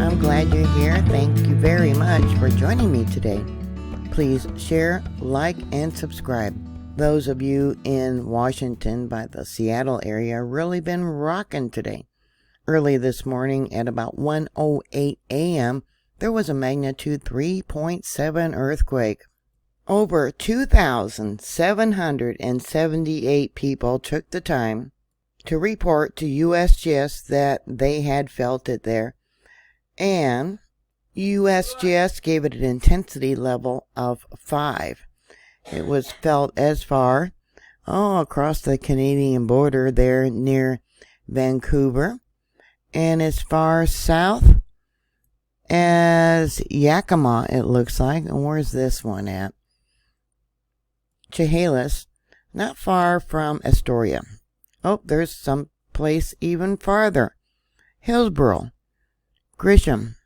I'm glad you're here. Thank you very much for joining me today. Please share, like, and subscribe. Those of you in Washington by the Seattle area really been rocking today. Early this morning at about 1:08 a.m., there was a magnitude 3.7 earthquake. Over 2,778 people took the time to report to USGS that they had felt it there, and USGS gave it an intensity level of 5. It was felt as far across the Canadian border there near Vancouver, and as far south as Yakima, it looks like. And where's this one at? Chehalis, not far from Astoria. Oh, there's some place even farther. Hillsborough, Grisham,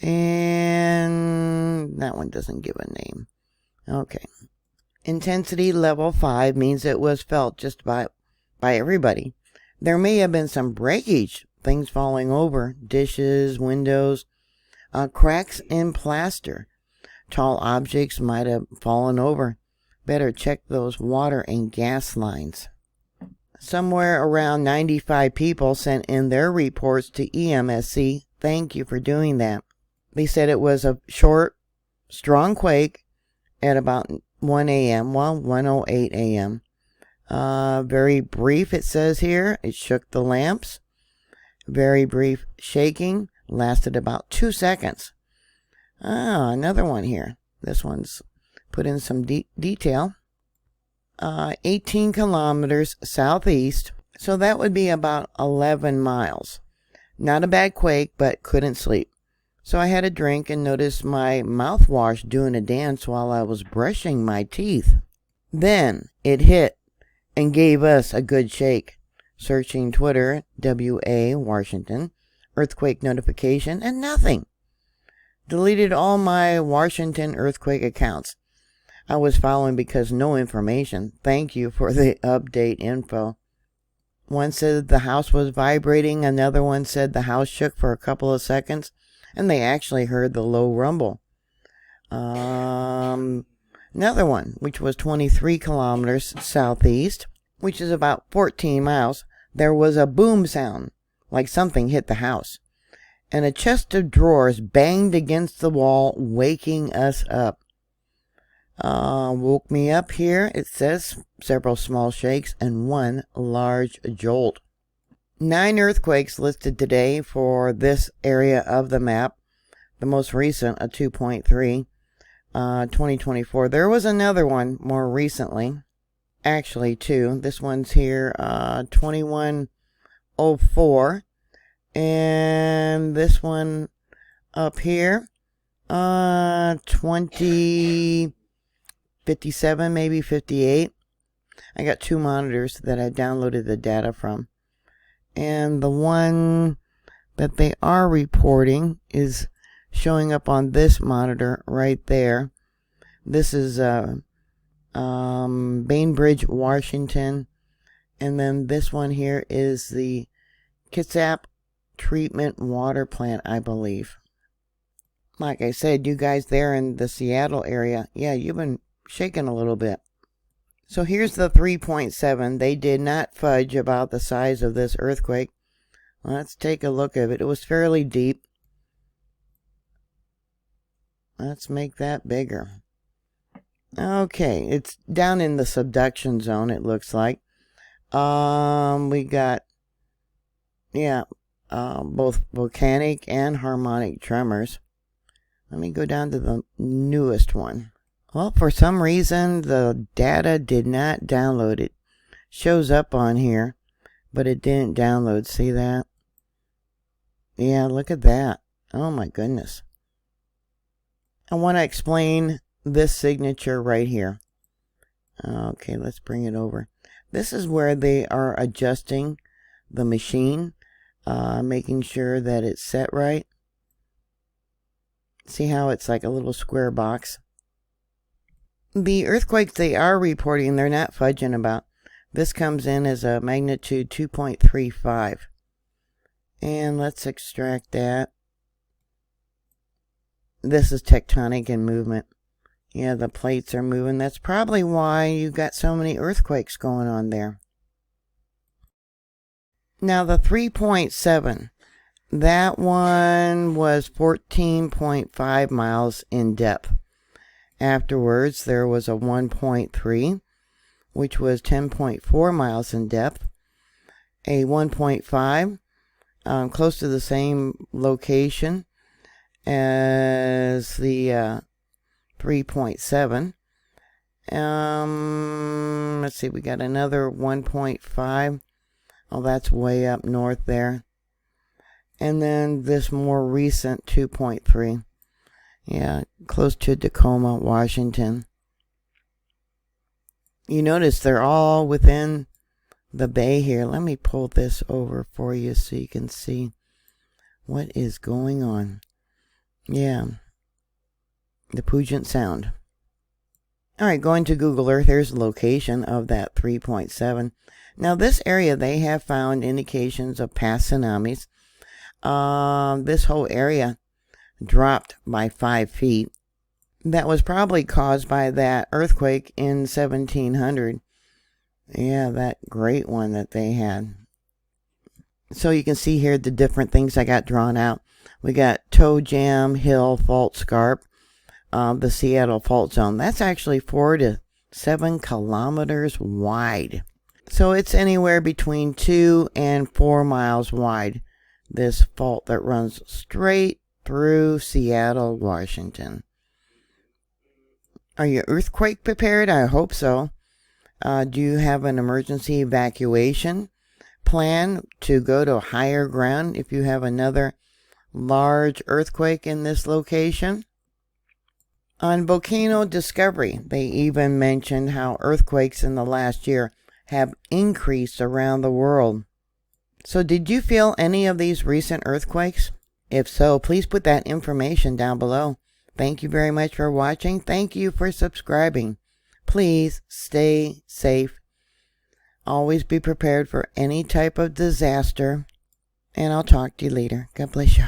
and that one doesn't give a name. Okay. Intensity level 5 means it was felt just by everybody. There may have been some breakage, things falling over, dishes, windows, cracks in plaster. Tall objects might have fallen over. Better check those water and gas lines. Somewhere around 95 people sent in their reports to EMSC. Thank you for doing that. They said it was a short, strong quake at about 1 a.m., 1:08 a.m. Very brief, it says here. It shook the lamps. Very brief shaking. Lasted about 2 seconds. Another one here. This one's put in some detail. 18 kilometers southeast, so that would be about 11 miles. Not a bad quake, but couldn't sleep. So I had a drink and noticed my mouthwash doing a dance while I was brushing my teeth. Then it hit and gave us a good shake. Searching Twitter, WA, Washington, earthquake notification, and nothing. Deleted all my Washington earthquake accounts I was following because no information. Thank you for the update info. One said the house was vibrating. Another one said the house shook for a couple of seconds, and they actually heard the low rumble. Another one, which was 23 kilometers southeast, which is about 14 miles, there was a boom sound, like something hit the house. And a chest of drawers banged against the wall, waking us up. Woke me up here, it says, several small shakes and one large jolt. 9 earthquakes listed today for this area of the map. The most recent, a 2.3, 2024. There was another one more recently. Actually, 2. This one's here, 2104. And this one up here, 2057, maybe 58. I got 2 monitors that I downloaded the data from. And the one that they are reporting is showing up on this monitor right there. This is Bainbridge, Washington. And then this one here is the Kitsap treatment water plant, I believe. Like I said, you guys there in the Seattle area, yeah, you've been shaking a little bit. So here's the 3.7. They did not fudge about the size of this earthquake. Let's take a look at it. It was fairly deep. Let's make that bigger. Okay, it's down in the subduction zone, it looks like. We got, both volcanic and harmonic tremors. Let me go down to the newest one. Well, for some reason, the data did not download. It shows up on here, but it didn't download. See that? Yeah, look at that. Oh my goodness. I want to explain this signature right here. Okay, let's bring it over. This is where they are adjusting the machine, making sure that it's set right. See how it's like a little square box? The earthquakes they are reporting, they're not fudging about. This comes in as a magnitude 2.35. And let's extract that. this is tectonic in movement. Yeah, the plates are moving. That's probably why you got so many earthquakes going on there. Now the 3.7, that one was 14.5 miles in depth. Afterwards, there was a 1.3, which was 10.4 miles in depth. A 1.5, close to the same location as the 3.7. Let's see, we got another 1.5. Oh, that's way up north there. And then this more recent 2.3. Yeah, close to Tacoma, Washington. You notice they're all within the bay here. Let me pull this over for you so you can see what is going on. Yeah, the Puget Sound. All right, going to Google Earth, here's the location of that 3.7. Now, this area, they have found indications of past tsunamis. This whole area dropped by 5 feet. That was probably caused by that earthquake in 1700. Yeah, that great one that they had. So you can see here the different things I got drawn out. We got Toe Jam Hill Fault Scarp, the Seattle Fault Zone. That's actually 4 to 7 kilometers wide. So it's anywhere between 2 and 4 miles wide, this fault that runs straight through Seattle, Washington. Are you earthquake prepared? I hope so. Do you have an emergency evacuation plan to go to higher ground if you have another large earthquake in this location? On Volcano Discovery, they even mentioned how earthquakes in the last year have increased around the world. So did you feel any of these recent earthquakes? If so, please put that information down below. Thank you very much for watching. Thank you for subscribing. Please stay safe. Always be prepared for any type of disaster. And I'll talk to you later. God bless you.